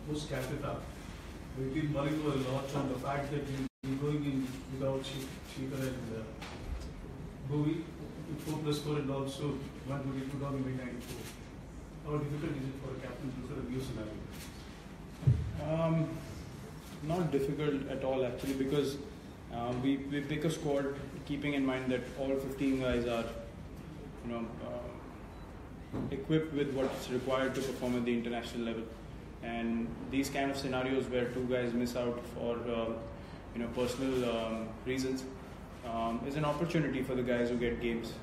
post capita. We've been worrying a lot on the fact that we're going in without Shikhar and Bhuvi, 4+4 and also 122 down in 94. How difficult is it for a captain to look at a new scenario? Not difficult at all actually, because we pick a squad keeping in mind that all 15 guys are equipped with what's required to perform at the international level, and these kind of scenarios where two guys miss out for personal reasons is an opportunity for the guys who get games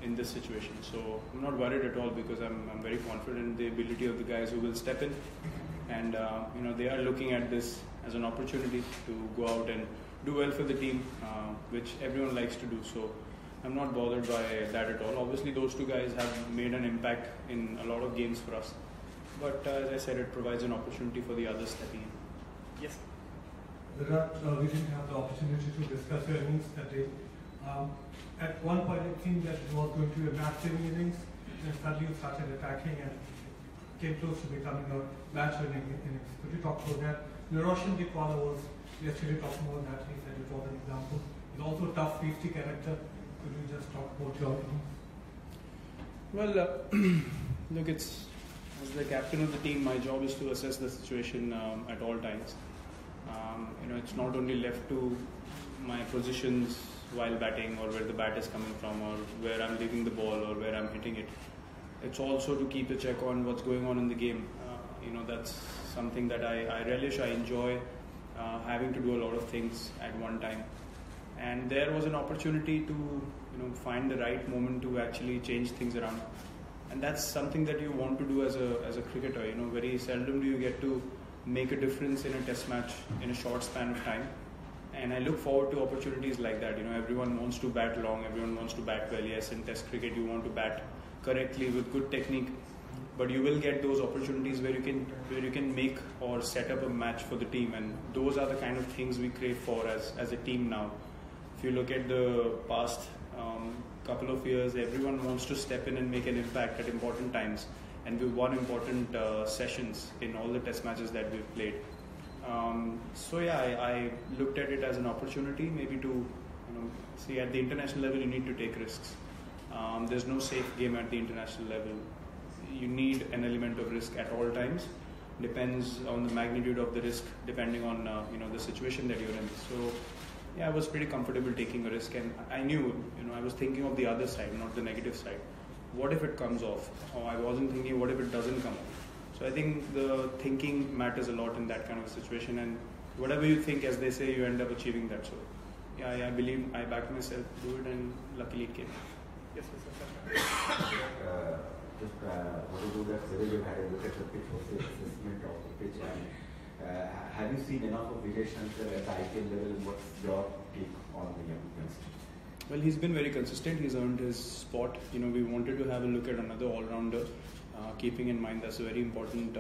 in this situation. So I'm not worried at all, because I'm very confident in the ability of the guys who will step in, and they are looking at this as an opportunity to go out and do well for the team, which everyone likes to do. So I'm not bothered by that at all. Obviously those two guys have made an impact in a lot of games for us, but as I said, it provides an opportunity for the others stepping in. Yes. Virat, we didn't have the opportunity to discuss your innings that day. At one point it seemed that it was going to be a match-winning innings, and suddenly you started attacking and came close to becoming a match-winning innings. Could you talk about that? Roshan Dikwala was yesterday talking about that. He said it was an example. He's also a tough, feisty character. Could you just talk about your innings? Well, look, as the captain of the team, my job is to assess the situation at all times. It's not only left to my positions while batting, or where the bat is coming from, or where I'm leaving the ball, or where I'm hitting it. It's also to keep a check on what's going on in the game. That's something that I relish. I enjoy having to do a lot of things at one time. And there was an opportunity to find the right moment to actually change things around. And that's something that you want to do as a cricketer. Very seldom do you get to make a difference in a test match in a short span of time. And I look forward to opportunities like that. Everyone wants to bat long, everyone wants to bat well. Yes, in test cricket you want to bat correctly with good technique, but you will get those opportunities where you can make or set up a match for the team, and those are the kind of things we crave for as a team now. If you look at the past couple of years, everyone wants to step in and make an impact at important times, and we've won important sessions in all the test matches that we've played. I looked at it as an opportunity, maybe to see at the international level you need to take risks. There's no safe game at the international level. You need an element of risk at all times. Depends on the magnitude of the risk, depending on the situation that you're in. So I was pretty comfortable taking a risk, and I knew, I was thinking of the other side, not the negative side. What if it comes off? Or I wasn't thinking, what if it doesn't come off? So I think the thinking matters a lot in that kind of a situation, and whatever you think, as they say, you end up achieving that. So I believe I backed myself to do it, and luckily it came. Yes, sir. What to do that, whether you had a look at the pitch, what's the assessment of the pitch, and have you seen enough of Virat Kohli at the IPL level, and what's your take on the youngster? Well, he's been very consistent. He's earned his spot. We wanted to have a look at another all-rounder, keeping in mind that's a very important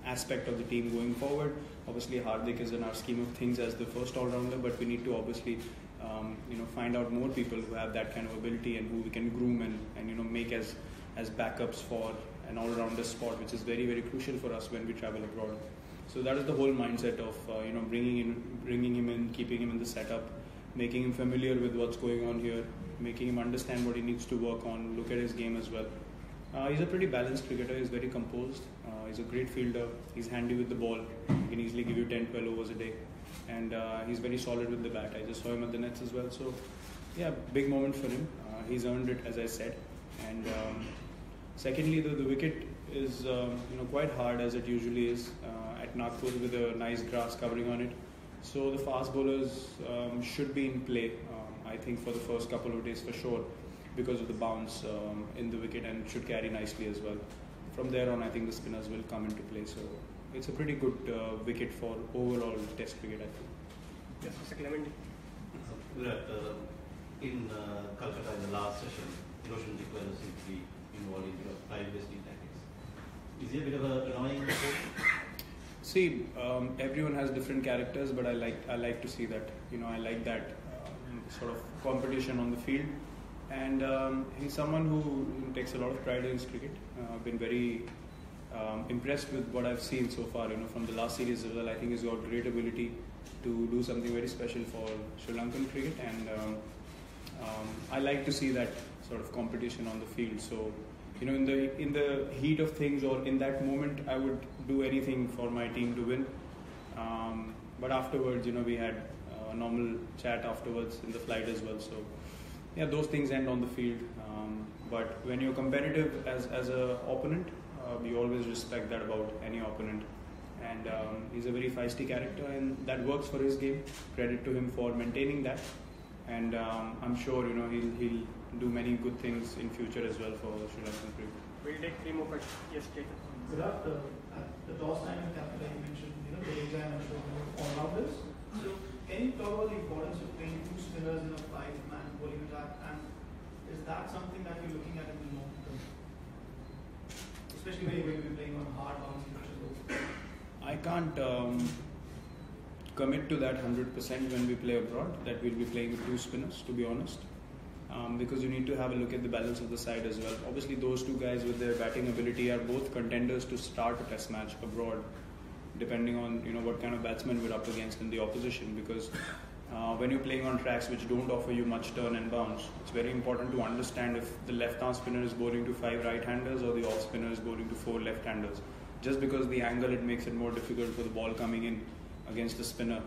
aspect of the team going forward. Obviously, Hardik is in our scheme of things as the first all-rounder, but we need to obviously find out more people who have that kind of ability and who we can groom and make as backups for an all-rounder spot, which is very, very crucial for us when we travel abroad. So that is the whole mindset of bringing him in, keeping him in the setup, making him familiar with what's going on here, making him understand what he needs to work on, look at his game as well. He's a pretty balanced cricketer. He's very composed. He's a great fielder. He's handy with the ball. He can easily give you 10-12 overs a day, and he's very solid with the bat. I just saw him at the nets as well. So big moment for him. He's earned it, as I said. And secondly, the wicket is quite hard, as it usually is at Nagpur, with a nice grass covering on it. So the fast bowlers should be in play, I think, for the first couple of days for sure, because of the bounce in the wicket, and should carry nicely as well. From there on, I think the spinners will come into play. So it's a pretty good wicket for overall Test cricket, I think. Yes, Mr. Clement. In Calcutta in the last session, Roshan Dikwala seems to be involved in your time-wasting tactics. Is he a bit of an annoying approach? See, everyone has different characters, but I like to see that. I like that sort of competition on the field, and he's someone who takes a lot of pride in his cricket. Been very impressed with what I've seen so far. From the last series as well. I think he's got great ability to do something very special for Sri Lankan cricket, and I like to see that sort of competition on the field. So, in the heat of things or in that moment, I would do anything for my team to win. But afterwards, we had a normal chat afterwards in the flight as well. So, yeah, those things end on the field. But when you're competitive as a opponent, we always respect that about any opponent. And he's a very feisty character, and that works for his game. Credit to him for maintaining that. And I'm sure he'll do many good things in future as well for Sri Lankan cricket. We'll take 3 more questions. Yes, Jacob. Virat, at the toss time in capital, you mentioned the and all-rounders. So, can you talk about the importance of playing 2 spinners in a 5-man bowling attack, and is that something that you're looking at in the long term? Especially when you're playing on hard bouncy pitches. I can't commit to that 100% when we play abroad, that we'll be playing with 2 spinners, to be honest. Because you need to have a look at the balance of the side as well. Obviously, those 2 guys with their batting ability are both contenders to start a test match abroad, depending on what kind of batsman we're up against in the opposition. Because when you're playing on tracks which don't offer you much turn and bounce, it's very important to understand if the left-arm spinner is bowling to 5 right-handers or the off spinner is bowling to 4 left-handers. Just because the angle, it makes it more difficult for the ball coming in against the spinner,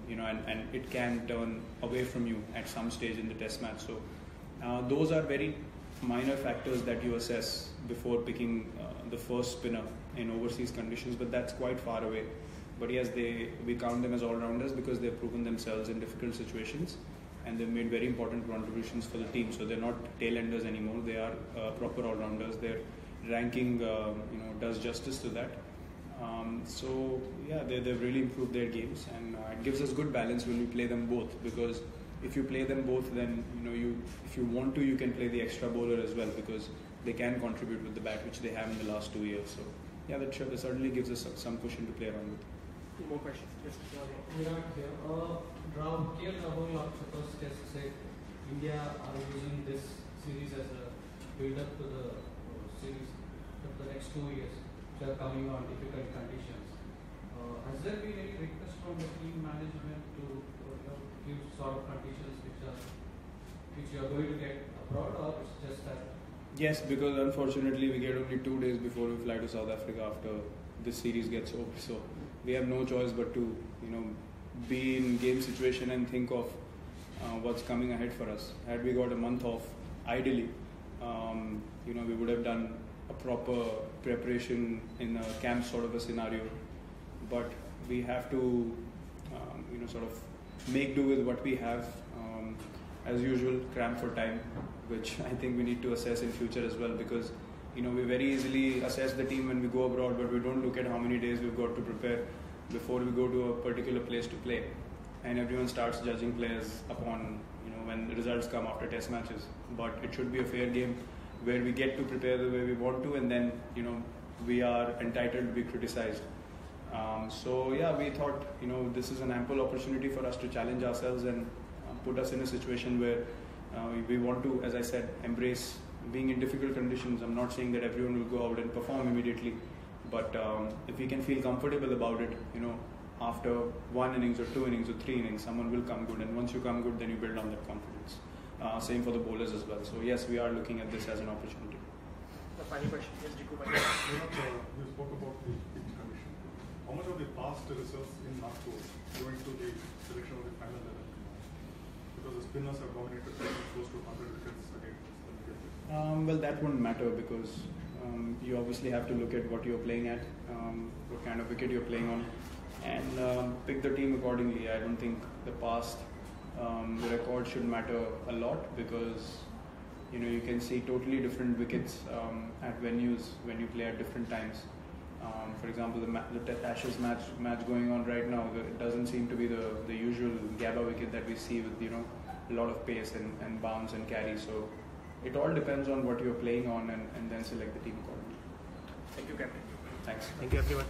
and it can turn away from you at some stage in the test match. So those are very minor factors that you assess before picking the first spinner in overseas conditions, but that's quite far away. But yes, we count them as all-rounders because they've proven themselves in difficult situations, and they've made very important contributions for the team. So they're not tail-enders anymore, they are proper all-rounders. Their ranking does justice to that. So yeah, they've really improved their games, and it gives us good balance when we play them both, because if you play them both, then if you want to, you can play the extra bowler as well, because they can contribute with the bat, which they have in the last 2 years. So yeah, that certainly gives us some cushion to play around with. 2 more questions. Yes, Virat here. Rahul after the first test said India are using this series as a build-up to the series for the next 2 years, which are coming on difficult conditions. Has there been any request from the team management to give sort of conditions which you are going to get abroad, or it's just that? Yes, because unfortunately we get only 2 days before we fly to South Africa after this series gets over. So we have no choice but to be in game situation and think of what's coming ahead for us. Had we got a month off, ideally, we would have done a proper preparation in a camp sort of a scenario. But we have to sort of make do with what we have. As usual, cram for time, which I think we need to assess in future as well, because we very easily assess the team when we go abroad, but we don't look at how many days we've got to prepare before we go to a particular place to play. And everyone starts judging players upon when the results come after test matches. But it should be a fair game where we get to prepare the way we want to, and then we are entitled to be criticized. So yeah, we thought this is an ample opportunity for us to challenge ourselves and put us in a situation where we want to, as I said, embrace being in difficult conditions. I'm not saying that everyone will go out and perform immediately, but if we can feel comfortable about it, after 1 innings or 2 innings or 3 innings, someone will come good, and once you come good, then you build on that confidence. Same for the bowlers as well. So yes, we are looking at this as an opportunity. The final question. Yes, Jiku. You spoke about the pitch condition. How much of the past results in Nagpur going to the selection of the final 11? Because the spinners have dominated close to 100 wickets against. Well, that won't matter, because you obviously have to look at what you're playing at, what kind of wicket you're playing on, and pick the team accordingly. I don't think the past the record should matter a lot, because you can see totally different wickets at venues when you play at different times. For example, the Ashes match going on right now, it doesn't seem to be the usual Gabba wicket that we see with a lot of pace and bounce and carry. So it all depends on what you're playing on, and then select the team accordingly. Thank you, Captain. Thanks. Thank you, everyone.